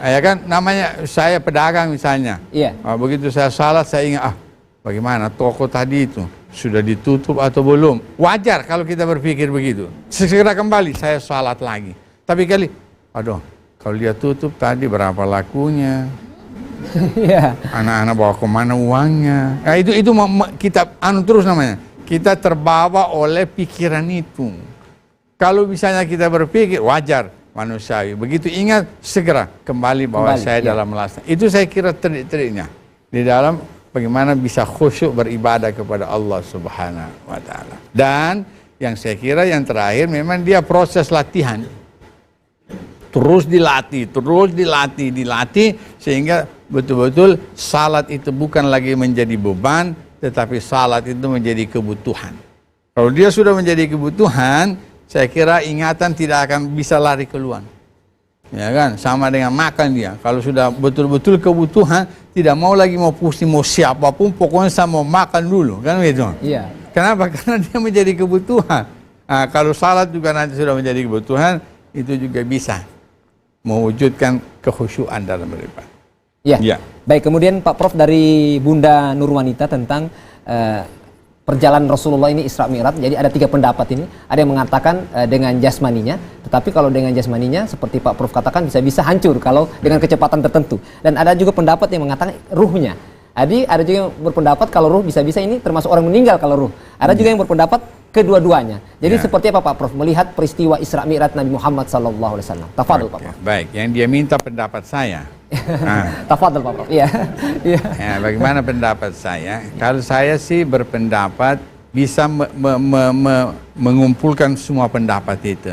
Ya kan, namanya saya pedagang misalnya. Iya. Begitu saya salat, saya ingat, bagaimana toko tadi itu sudah ditutup atau belum? Wajar kalau kita berpikir begitu. Segera kembali, saya salat lagi. Tapi kali, aduh, kalau dia tutup tadi berapa lakunya? Iya. Anak-anak bawa kemana uangnya? Nah, itu kita terus namanya. Kita terbawa oleh pikiran itu. Kalau misalnya kita berpikir, wajar, manusiawi. Begitu ingat, segera kembali bahwa saya iya. dalam melaksanakan. Itu saya kira trik-triknya. Di dalam bagaimana bisa khusyuk beribadah kepada Allah Subhanahu wa Ta'ala. Dan yang saya kira yang terakhir memang dia proses latihan. Terus dilatih sehingga betul-betul salat itu bukan lagi menjadi beban, tetapi salat itu menjadi kebutuhan. Kalau dia sudah menjadi kebutuhan, saya kira ingatan tidak akan bisa lari keluar. Ya kan, sama dengan makan dia. Kalau sudah betul-betul kebutuhan, tidak mau lagi mau pusing mau siapapun, pokoknya saya mau makan dulu, kan begitu. Iya. Kenapa? Karena dia menjadi kebutuhan. Nah, kalau salat juga nanti sudah menjadi kebutuhan, itu juga bisa mewujudkan kekhusyuan dalam beribadah. Ya. Ya. Baik, kemudian Pak Prof dari Bunda Nurwanita tentang perjalanan Rasulullah ini Isra Mi'raj. Jadi ada 3 pendapat ini. Ada yang mengatakan dengan jasmaninya, tetapi kalau dengan jasmaninya seperti Pak Prof katakan bisa hancur kalau dengan kecepatan tertentu. Dan ada juga pendapat yang mengatakan ruhnya. Jadi ada juga yang berpendapat kalau ruh bisa-bisa ini termasuk orang meninggal kalau ruh. Ada juga yang berpendapat kedua-duanya. Jadi Ya. seperti apa Pak Prof melihat peristiwa Isra Mi'raj Nabi Muhammad SAW? Tafadhol Pak Prof. Baik, yang dia minta pendapat saya. Nah, Tafadhol Pak Prof. Iya. Iya. ya, bagaimana pendapat saya? Kalau saya sih berpendapat bisa mengumpulkan semua pendapat itu.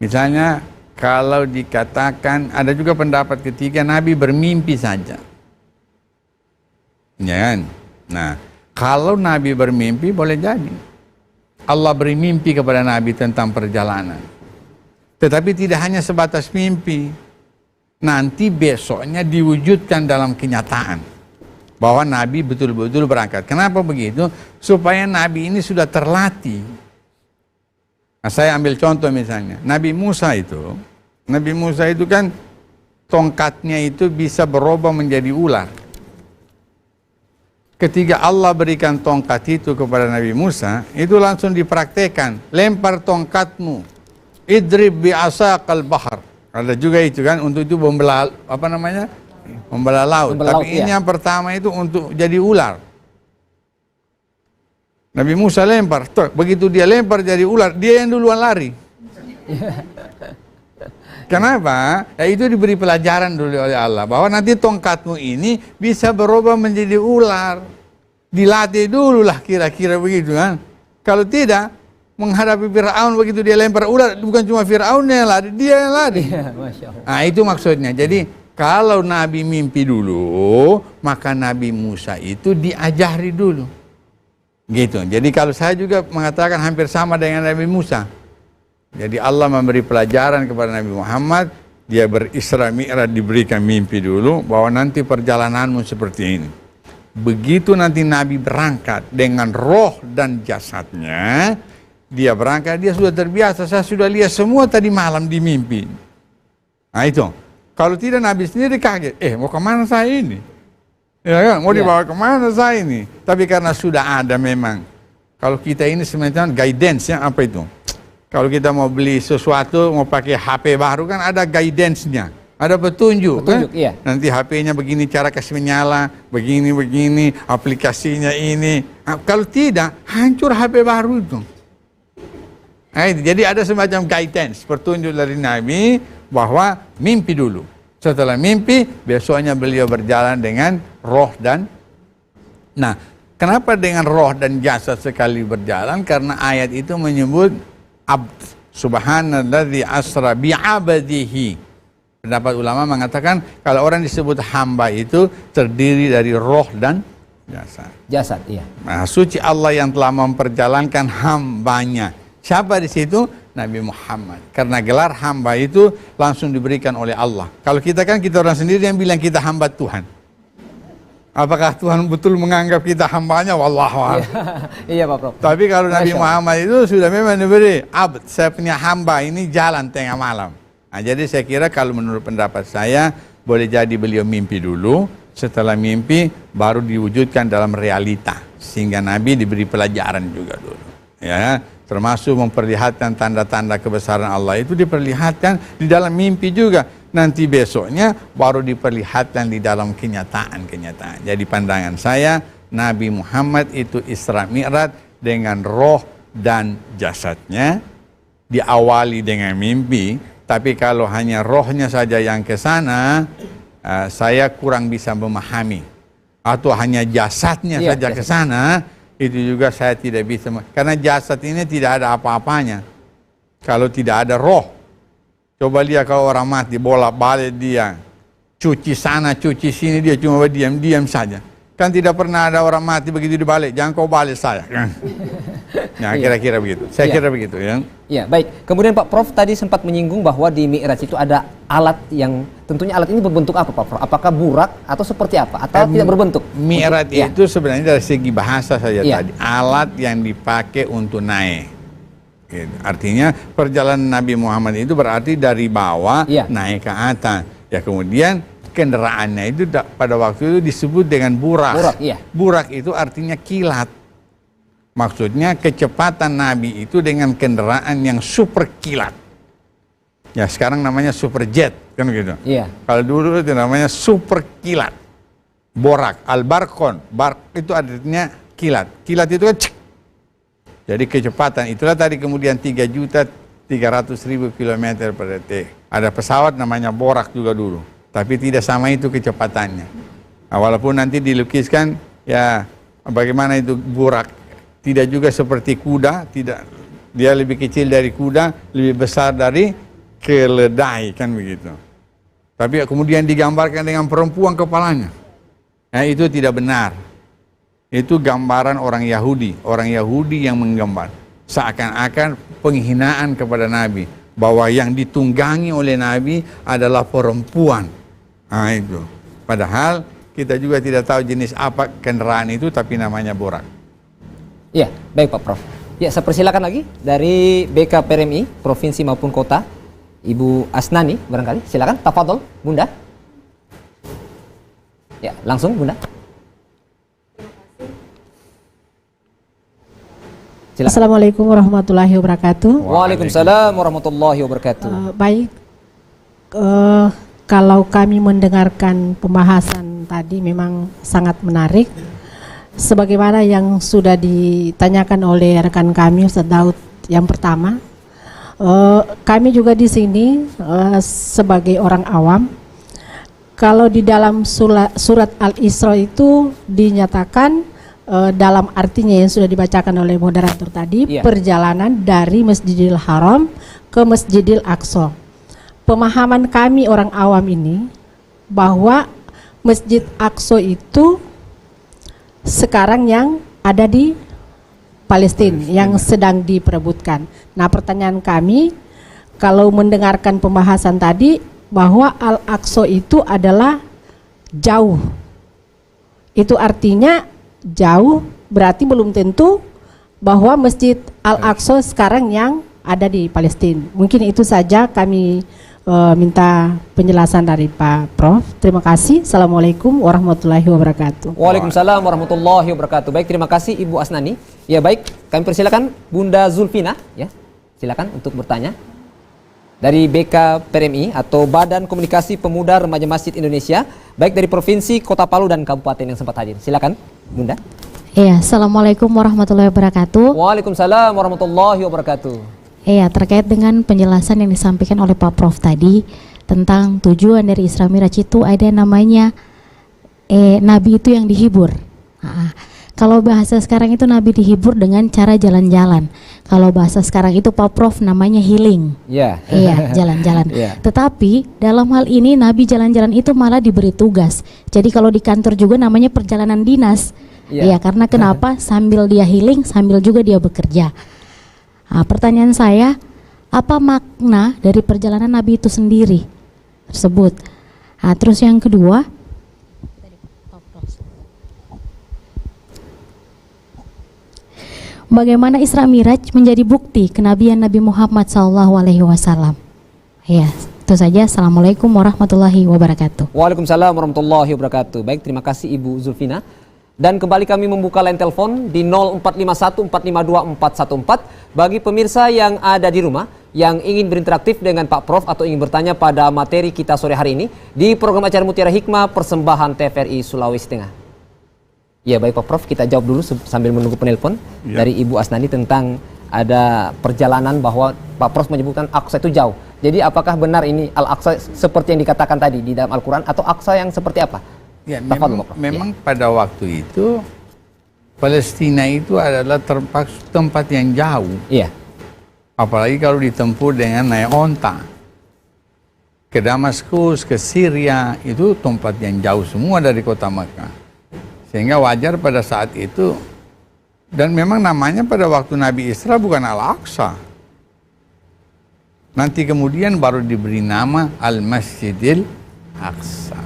Misalnya kalau dikatakan ada juga pendapat ketiga Nabi bermimpi saja. Ya kan? Nah, kalau Nabi bermimpi boleh jadi. Allah beri mimpi kepada Nabi tentang perjalanan. Tetapi tidak hanya sebatas mimpi. Nanti besoknya diwujudkan dalam kenyataan. Bahwa Nabi betul-betul berangkat. Kenapa begitu? Supaya Nabi ini sudah terlatih. Nah, saya ambil contoh misalnya. Nabi Musa itu kan tongkatnya itu bisa berubah menjadi ular. Ketika Allah berikan tongkat itu kepada Nabi Musa, itu langsung dipraktekkan. Lempar tongkatmu, idrib bi'asaqal bahar. Ada juga itu kan, untuk itu membelah, membelah laut. Membelah Tapi laut, ini ya. yang pertama itu untuk jadi ular. Nabi Musa lempar, begitu dia lempar jadi ular, dia yang duluan lari. Kenapa? Ya itu diberi pelajaran dulu oleh Allah bahwa nanti tongkatmu ini bisa berubah menjadi ular. Dilatih dululah kira-kira begitu kan. Kalau tidak, menghadapi Fir'aun begitu dia lempar ular, bukan cuma Fir'aun yang lari, dia yang lari. Iya, Masya Allah. Nah itu maksudnya. Jadi kalau Nabi mimpi dulu, maka Nabi Musa itu diajari dulu. Gitu. Jadi kalau saya juga mengatakan hampir sama dengan Nabi Musa. Jadi Allah memberi pelajaran kepada Nabi Muhammad, dia berisra mi'raj diberikan mimpi dulu bahwa nanti perjalananmu seperti ini. Begitu nanti Nabi berangkat dengan roh dan jasadnya, dia berangkat, dia sudah terbiasa, saya sudah lihat semua tadi malam di mimpi. Nah itu, kalau tidak Nabi sendiri kaget, mau kemana saya ini? Ya kan, mau dibawa kemana saya ini? Tapi karena sudah ada memang, kalau kita ini sebenarnya guidance, ya apa itu? Kalau kita mau beli sesuatu, mau pakai HP baru kan ada guidance-nya, ada petunjuk kan? Iya. Nanti HP-nya begini cara kasih menyala, begini, aplikasinya ini. Nah, kalau tidak, hancur HP baru itu. Nah, jadi ada semacam guidance, petunjuk dari Nabi bahwa mimpi dulu. Setelah mimpi, besoknya beliau berjalan dengan roh dan... Nah, kenapa dengan roh dan jasad sekali berjalan? Karena ayat itu menyebut abd. Subhanalladzi asra bi'abadihi. Pendapat ulama mengatakan kalau orang disebut hamba itu terdiri dari roh dan jasad. Jasad, iya. Nah, suci Allah yang telah memperjalankan hambanya. Siapa di situ? Nabi Muhammad. Karena gelar hamba itu langsung diberikan oleh Allah. Kalau kita kan kita orang sendiri yang bilang kita hamba Tuhan. Apakah Tuhan betul menganggap kita hambanya? Wallahu a'lam. Iya Pak Prof. Tapi kalau Nabi Masya Allah. Muhammad itu sudah memang diberi abd, saya punya hamba ini jalan tengah malam. Nah, jadi saya kira kalau menurut pendapat saya boleh jadi beliau mimpi dulu, setelah mimpi baru diwujudkan dalam realita sehingga Nabi diberi pelajaran juga dulu. Ya, termasuk memperlihatkan tanda-tanda kebesaran Allah itu diperlihatkan di dalam mimpi juga. Nanti besoknya baru diperlihatkan di dalam kenyataan-kenyataan. Jadi pandangan saya Nabi Muhammad itu Isra Mi'raj dengan roh dan jasadnya, diawali dengan mimpi. Tapi kalau hanya rohnya saja yang ke sana, saya kurang bisa memahami. Atau hanya jasadnya saja ke sana, itu juga saya tidak bisa. Karena jasad ini tidak ada apa-apanya kalau tidak ada roh. Coba lihat kalau orang mati, bolak-balik dia, cuci sana, cuci sini, dia cuma diam-diam saja. Kan tidak pernah ada orang mati begitu dibalik, jangan kau balik saya. Nah, kira-kira begitu. Saya kira begitu ya. Ya, baik. Kemudian Pak Prof tadi sempat menyinggung bahwa di Mi'raj itu ada alat yang tentunya alat ini berbentuk apa Pak Prof? Apakah burak atau seperti apa? Atau tidak berbentuk? Mi'raj itu sebenarnya dari segi bahasa saja Ya. tadi. Alat yang dipakai untuk naik. Gitu. Artinya perjalanan Nabi Muhammad itu berarti dari bawah naik ke atas. Ya kemudian kendaraannya itu pada waktu itu disebut dengan burak. Burak, iya. Burak itu artinya kilat. Maksudnya kecepatan Nabi itu dengan kendaraan yang super kilat. Ya sekarang namanya super jet kan gitu. Iya. Kalau dulu itu namanya super kilat. Borak, al-barkon. Bark itu artinya kilat. Kilat itu kan cek. Jadi kecepatan itulah tadi kemudian 3.300.000 km per detik. Ada pesawat namanya borak juga dulu. Tapi tidak sama itu kecepatannya. Nah, walaupun nanti dilukiskan ya bagaimana itu burak. Tidak juga seperti kuda, tidak, dia lebih kecil dari kuda, lebih besar dari keledai kan begitu. Tapi kemudian digambarkan dengan perempuan kepalanya. Nah, itu tidak benar. Itu gambaran orang Yahudi yang menggambar. Seakan-akan penghinaan kepada Nabi. Bahwa yang ditunggangi oleh Nabi adalah perempuan. Nah itu. Padahal kita juga tidak tahu jenis apa kendaraan itu, tapi namanya borak. Ya, baik Pak Prof. Ya, saya persilakan lagi dari BK PRMI, Provinsi maupun Kota. Ibu Asnani barangkali, silakan. Tafadhol, Bunda. Ya, langsung Bunda. Silakan. Assalamualaikum warahmatullahi wabarakatuh. Waalaikumsalam warahmatullahi wabarakatuh. Baik, kalau kami mendengarkan pembahasan tadi memang sangat menarik. Sebagaimana yang sudah ditanyakan oleh rekan kami Ustaz Daud yang pertama, kami juga di sini sebagai orang awam. Kalau di dalam surat Al-Isra itu dinyatakan dalam artinya yang sudah dibacakan oleh moderator tadi, perjalanan dari Masjidil Haram ke Masjidil Aqsa. Pemahaman kami orang awam ini bahwa Masjid Aqsa itu sekarang yang ada di Palestina yang sedang diperebutkan. Nah, pertanyaan kami, kalau mendengarkan pembahasan tadi bahwa Al-Aqsa itu adalah jauh, itu artinya jauh berarti belum tentu bahwa Masjid Al-Aqsa sekarang yang ada di Palestina. Mungkin itu saja kami minta penjelasan dari Pak Prof. Terima kasih. Assalamualaikum warahmatullahi wabarakatuh. Waalaikumsalam warahmatullahi wabarakatuh. Baik, terima kasih Ibu Asnani. Ya baik, kami persilakan Bunda Zulfina. Ya, Silakan untuk bertanya. Dari BK PRMI atau Badan Komunikasi Pemuda Remaja Masjid Indonesia, baik dari provinsi, kota Palu dan kabupaten yang sempat hadir. Silakan, Bunda. Iya, Assalamualaikum warahmatullahi wabarakatuh. Waalaikumsalam warahmatullahi wabarakatuh. Iya, terkait dengan penjelasan yang disampaikan oleh Pak Prof tadi tentang tujuan dari Isra Miraj itu ada namanya Nabi itu yang dihibur. Kalau bahasa sekarang itu Nabi dihibur dengan cara jalan-jalan. Kalau bahasa sekarang itu Pak Prof namanya healing. Ya. Iya, jalan-jalan. Ya. Tetapi dalam hal ini Nabi jalan-jalan itu malah diberi tugas. Jadi kalau di kantor juga namanya perjalanan dinas. Ya. Iya, karena kenapa? Sambil dia healing, sambil juga dia bekerja. Nah, pertanyaan saya, apa makna dari perjalanan Nabi itu sendiri tersebut? Nah, terus yang kedua, bagaimana Isra Miraj menjadi bukti kenabian Nabi Muhammad SAW? Ya, itu saja. Assalamualaikum warahmatullahi wabarakatuh. Waalaikumsalam warahmatullahi wabarakatuh. Baik, terima kasih Ibu Zulfina. Dan kembali kami membuka line telepon di 0451452414 bagi pemirsa yang ada di rumah yang ingin berinteraktif dengan Pak Prof atau ingin bertanya pada materi kita sore hari ini di program acara Mutiara Hikmah persembahan TVRI Sulawesi Tengah. Ya baik Pak Prof, kita jawab dulu sambil menunggu penelpon dari Ibu Asnani tentang ada perjalanan bahwa Pak Prof menyebutkan Aqsa itu jauh. Jadi apakah benar ini Al-Aqsa seperti yang dikatakan tadi di dalam Al-Quran atau Aqsa yang seperti apa? Ya, memang pada waktu itu Palestina itu adalah tempat yang jauh. Iya. Apalagi kalau ditempuh dengan naik onta. Ke Damaskus, ke Syria, itu tempat yang jauh semua dari kota Makkah. Sehingga wajar pada saat itu, dan memang namanya pada waktu Nabi Isra bukan Al-Aqsa. Nanti kemudian baru diberi nama Al-Masjidil Aqsa.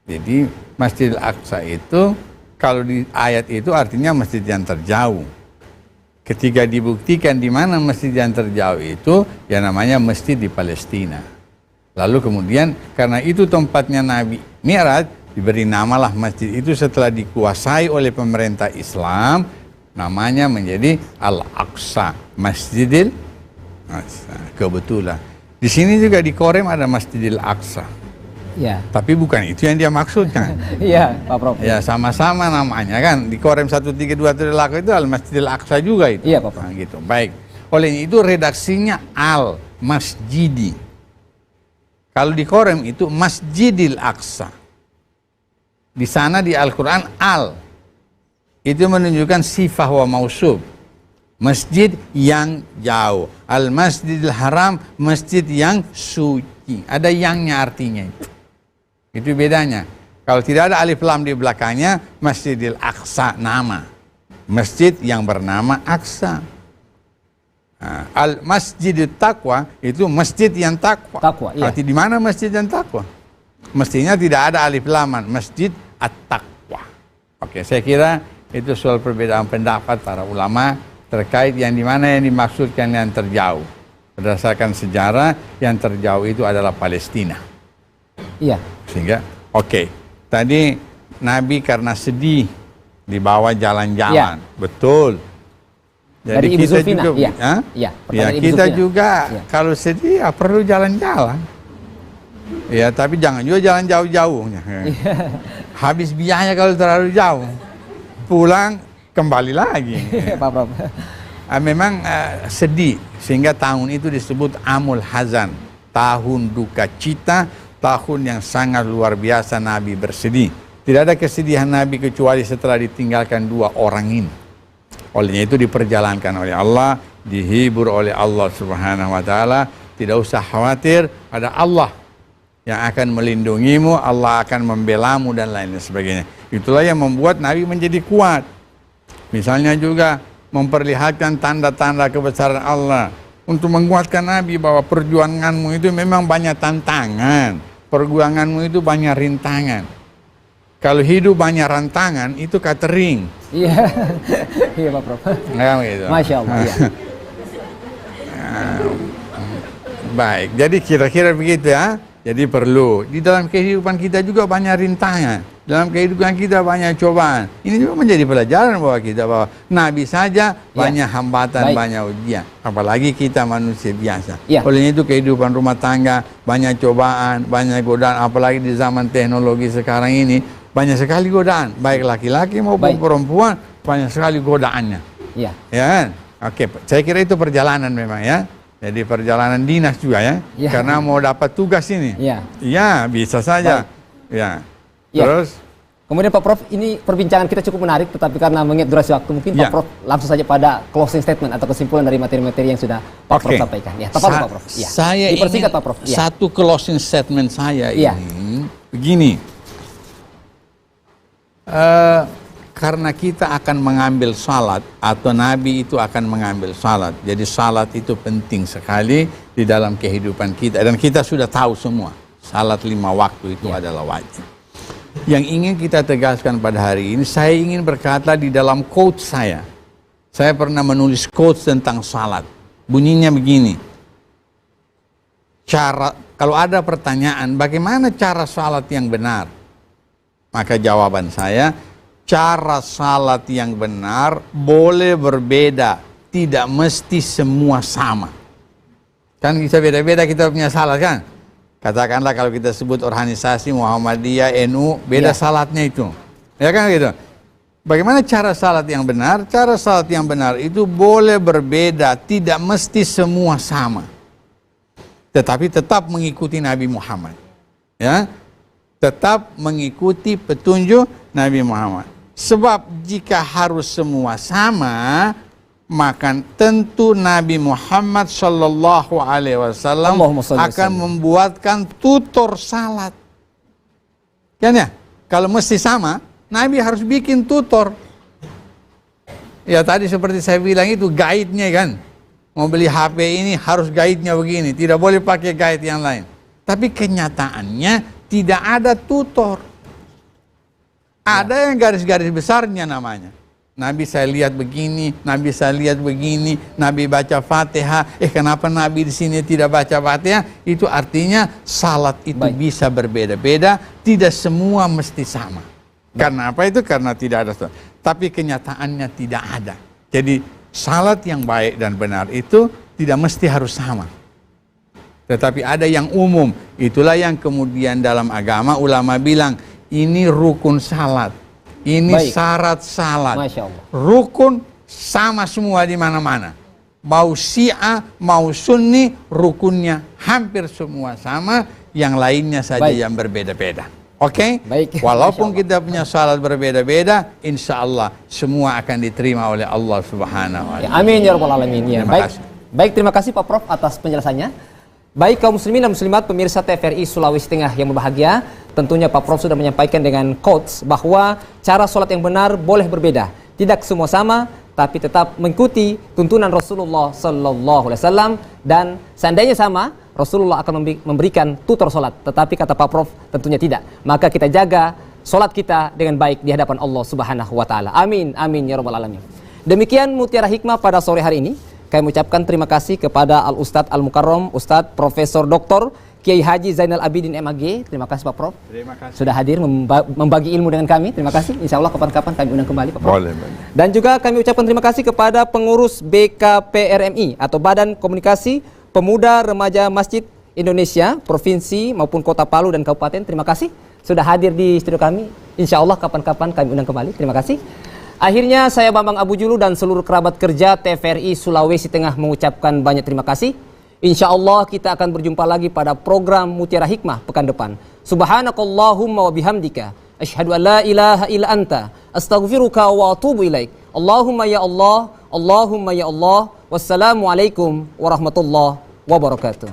Jadi Masjidil Aqsa itu kalau di ayat itu artinya masjid yang terjauh. Ketika dibuktikan di mana masjid yang terjauh itu, ya namanya masjid di Palestina. Lalu kemudian karena itu tempatnya Nabi Mi'raj, diberi namalah masjid itu setelah dikuasai oleh pemerintah Islam, namanya menjadi Al-Aqsa, Masjidil Aqsa. Kebetulan. Di sini juga di Korem ada Masjidil Aqsa. Ya. Tapi bukan itu yang dia maksudkan. Iya, Pak Prof. Ya sama-sama namanya kan. Di Korem 132 Trilako itu Al-Masjidil Aqsa juga itu. Iya, Pak Prof. Nah, gitu. Baik. Oleh itu redaksinya Al-Masjidi. Kalau di Korem itu Masjidil Aqsa. Di sana di Al-Quran Al. Itu menunjukkan sifah wa mausub. Masjid yang jauh. Al-Masjidil Haram, masjid yang suci. Ada yangnya artinya itu. Itu bedanya. Kalau tidak ada alif lam di belakangnya, Masjidil Aqsa nama. Masjid yang bernama Aqsa. Nah, Al-Masjidil Taqwa itu masjid yang takwa. Takwa, iya. Arti di mana masjid yang takwa? Mestinya tidak ada alif laman, Masjid At-Taqwa. Oke, saya kira itu soal perbedaan pendapat para ulama terkait yang di mana yang dimaksudkan yang terjauh. Berdasarkan sejarah, yang terjauh itu adalah Palestina. Iya. Sehingga, oke. Tadi Nabi karena sedih dibawa jalan-jalan. Ya. Betul. Jadi Dari Ibu kita Zulfina, juga, iya. ya, Iya, ya pertanyaan Ibu kita Zulfina. juga Iya. kalau sedih ya perlu jalan-jalan. Ya, tapi jangan juga jalan jauh-jauh. Habis biaya kalau terlalu jauh. Pulang kembali lagi. Pak Prof. Memang sedih sehingga tahun itu disebut Amul Hazan, tahun duka cita, tahun yang sangat luar biasa Nabi bersedih. Tidak ada kesedihan Nabi kecuali setelah ditinggalkan dua orang ini. Olehnya itu diperjalankan oleh Allah, dihibur oleh Allah Subhanahu wa taala. Tidak usah khawatir, ada Allah yang akan melindungimu, Allah akan membelamu dan lain sebagainya. Itulah yang membuat Nabi menjadi kuat. Misalnya juga memperlihatkan tanda-tanda kebesaran Allah untuk menguatkan Nabi bahwa perjuanganmu itu memang banyak tantangan, perjuanganmu itu banyak rintangan. Kalau hidup banyak rantangan itu catering. Iya. Iya, Pak Prof. Nah, gitu. Masya Allah. Iya. Baik, jadi kira-kira begitu ya. Jadi perlu. Di dalam kehidupan kita juga banyak rintangan. Dalam kehidupan kita banyak cobaan. Ini juga menjadi pelajaran bahwa kita bahwa Nabi saja banyak hambatan, banyak ujian. Apalagi kita manusia biasa. Oleh itu kehidupan rumah tangga banyak cobaan, banyak godaan. Apalagi di zaman teknologi sekarang ini banyak sekali godaan. Baik laki-laki maupun perempuan banyak sekali godaannya. Ya kan? Oke, saya kira itu perjalanan memang ya. Jadi perjalanan dinas juga ya, karena mau dapat tugas ini. Ya, bisa saja. Terus, kemudian Pak Prof, ini perbincangan kita cukup menarik, tetapi karena mengingat durasi waktu, mungkin Pak Prof langsung saja pada closing statement atau kesimpulan dari materi-materi yang sudah Pak Prof sampaikan. Ya, tepat Pak Prof. Saya dipersingkat Pak Prof. Satu closing statement saya ini begini. Karena kita akan mengambil salat atau Nabi itu akan mengambil salat. Jadi salat itu penting sekali di dalam kehidupan kita. Dan kita sudah tahu semua, salat 5 waktu itu adalah wajib. Yang ingin kita tegaskan pada hari ini, saya ingin berkata di dalam quote saya. Saya pernah menulis quote tentang salat. Bunyinya begini. Kalau ada pertanyaan, bagaimana cara salat yang benar? Maka jawaban saya, cara salat yang benar boleh berbeda, tidak mesti semua sama. Kan bisa beda-beda kita punya salat kan? Katakanlah kalau kita sebut organisasi Muhammadiyah, NU, beda salatnya itu. Ya kan gitu. Bagaimana cara salat yang benar? Cara salat yang benar itu boleh berbeda, tidak mesti semua sama. Tetapi tetap mengikuti Nabi Muhammad. Ya. Tetap mengikuti petunjuk Nabi Muhammad. Sebab jika harus semua sama, maka tentu Nabi Muhammad Sallallahu Alaihi Wasallam akan membuatkan tutor salat. Kan ya? Kalau mesti sama, Nabi harus bikin tutor. Ya tadi seperti saya bilang itu guide-nya kan. Mau beli HP ini harus guide-nya begini, tidak boleh pakai guide yang lain. Tapi kenyataannya tidak ada tutor. Ada yang garis-garis besarnya namanya. Nabi saya lihat begini, Nabi saya lihat begini, Nabi baca Fatihah. Kenapa Nabi di sini tidak baca Fatihah? Itu artinya salat itu bisa berbeda-beda, tidak semua mesti sama. Karena apa itu? Karena tidak ada. Tapi kenyataannya tidak ada. Jadi salat yang baik dan benar itu tidak mesti harus sama. Tetapi ada yang umum. Itulah yang kemudian dalam agama ulama bilang, ini rukun salat, ini syarat salat. Rukun sama semua di mana-mana. Mau Syiah, mau Sunni, rukunnya hampir semua sama. Yang lainnya saja yang berbeda-beda. Oke? Walaupun kita punya salat berbeda-beda, insya Allah semua akan diterima oleh Allah Subhanahu Wa Taala. Amin ya rabbal alamin. Baik, terima kasih Pak Prof atas penjelasannya. Baik kaum muslimin dan muslimat pemirsa TVRI Sulawesi Tengah yang berbahagia, tentunya Pak Prof sudah menyampaikan dengan quotes bahwa cara sholat yang benar boleh berbeda, tidak semua sama, tapi tetap mengikuti tuntunan Rasulullah Sallallahu Alaihi Wasallam, dan seandainya sama, Rasulullah akan memberikan tutor sholat. Tetapi kata Pak Prof tentunya tidak. Maka kita jaga sholat kita dengan baik di hadapan Allah Subhanahu Wa Taala. Amin, amin ya rabbal alamin. Demikian Mutiara Hikmah pada sore hari ini. Kami ucapkan terima kasih kepada Al-Ustadz Al-Mukarram, Ustadz Profesor Dr. Kiai Haji Zainal Abidin MAG. Terima kasih Pak Prof. Terima kasih. Sudah hadir membagi ilmu dengan kami. Terima kasih. Insya Allah kapan-kapan kami undang kembali Pak Prof. Boleh. Dan juga kami ucapkan terima kasih kepada pengurus BKPRMI atau Badan Komunikasi Pemuda Remaja Masjid Indonesia, Provinsi maupun Kota Palu dan Kabupaten. Terima kasih sudah hadir di studio kami. Insya Allah kapan-kapan kami undang kembali. Terima kasih. Akhirnya saya Bambang Abu Julu dan seluruh kerabat kerja TVRI Sulawesi Tengah mengucapkan banyak terima kasih. Insya Allah kita akan berjumpa lagi pada program Mutiara Hikmah pekan depan. Subhanakallahumma wa bihamdika asyhadu an la ilaha illa anta astaghfiruka wa atubu ilaik. Allahumma ya Allah, Allahumma ya Allah. Wassalamualaikum warahmatullahi wabarakatuh.